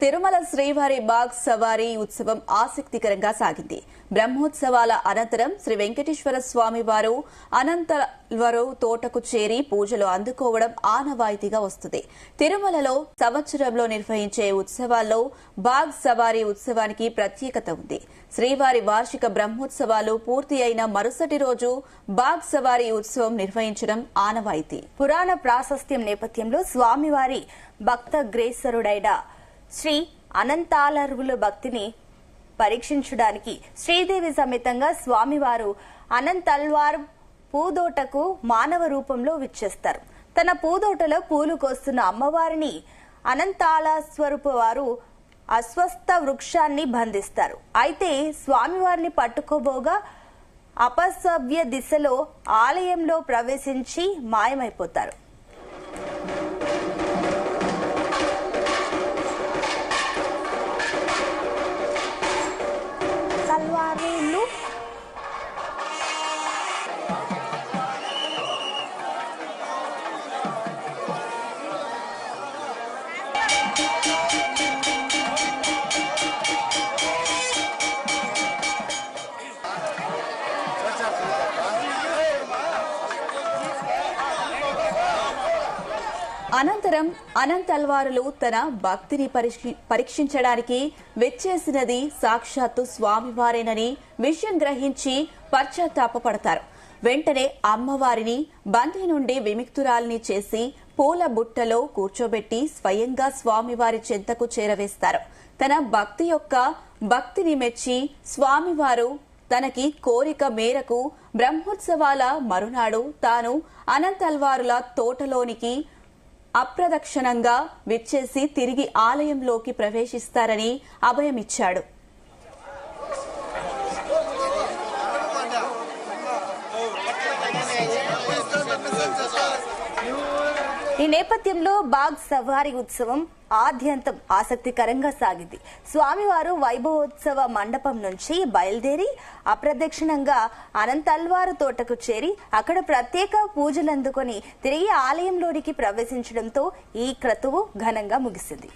తిరుమల శ్రీవారి బాగ్ సవారీ ఉత్సవం ఆసక్తికరంగా సాగింది. బ్రహ్మోత్సవాల అనంతరం శ్రీ వెంకటేశ్వర స్వామి వారు అనంతల్వారు తోటకు చేరి పూజలు అందుకోవడం ఆనవాయితీగా వస్తుంది. తిరుమలలో సంవత్సరంలో నిర్వహించే ఉత్సవాల్లో బాగ్ సవారీ ఉత్సవానికి ప్రత్యేకత ఉంది. శ్రీవారి వార్షిక బ్రహ్మోత్సవాలు పూర్తి అయిన మరుసటి రోజు బాగ్ సవారీ ఉత్సవం నిర్వహించడం ఆనవాయితీ. పురాణ ప్రాశస్త్యం నేపథ్యంలో స్వామివారి భక్తగ్రేసరుడైన శ్రీ అనంతాలర్వుల భక్తిని పరీక్షించడానికి శ్రీదేవి సమేతంగా స్వామివారు అనంతల్వార్ పూదోటకు మానవ రూపంలో విచ్చేస్తారు. తన పూదోటలో పూలు కోస్తున్న అమ్మవారిని అనంతాళస్వరూపు వారు అస్వస్థ వృక్షాన్ని బంధిస్తారు. అయితే స్వామివారిని పట్టుకోబోగా అపసవ్య దిశలో ఆలయంలో ప్రవేశించి మాయమైపోతారు. తల్వారులు అనంతరం అనంతల్వారులు తన భక్తిని పరీక్షించడానికి వెచ్చేసినది సాక్షాత్తు స్వామివారేనని విషయం గ్రహించి పశ్చాత్తాపపడతారు. వెంటనే అమ్మవారిని బందీ నుండి విముక్తురాలిని చేసి పూల బుట్టలో కూర్చోబెట్టి స్వయంగా స్వామివారి చెంతకు చేరవేస్తారు. తన భక్తిని మెచ్చి స్వామివారు తనకి కోరిక మేరకు బ్రహ్మోత్సవాల మరునాడు తాను అనంతల్వారుల తోటలోనికి అప్రదక్షిణంగా విచ్చేసి తిరిగి ఆలయంలోకి ప్రవేశిస్తారని అభయమిచ్చాడు. ఈ నేపథ్యంలో బాగ్ సవారీ ఉత్సవం ఆద్యంతం ఆసక్తికరంగా సాగింది. స్వామివారు వైభవోత్సవ మండపం నుంచి బయలుదేరి అప్రదక్షిణంగా అనంతల్వారు తోటకు చేరి అక్కడ ప్రత్యేక పూజలందుకొని తిరిగి ఆలయంలోనికి ప్రవేశించడంతో ఈ క్రతువు ఘనంగా ముగిసింది.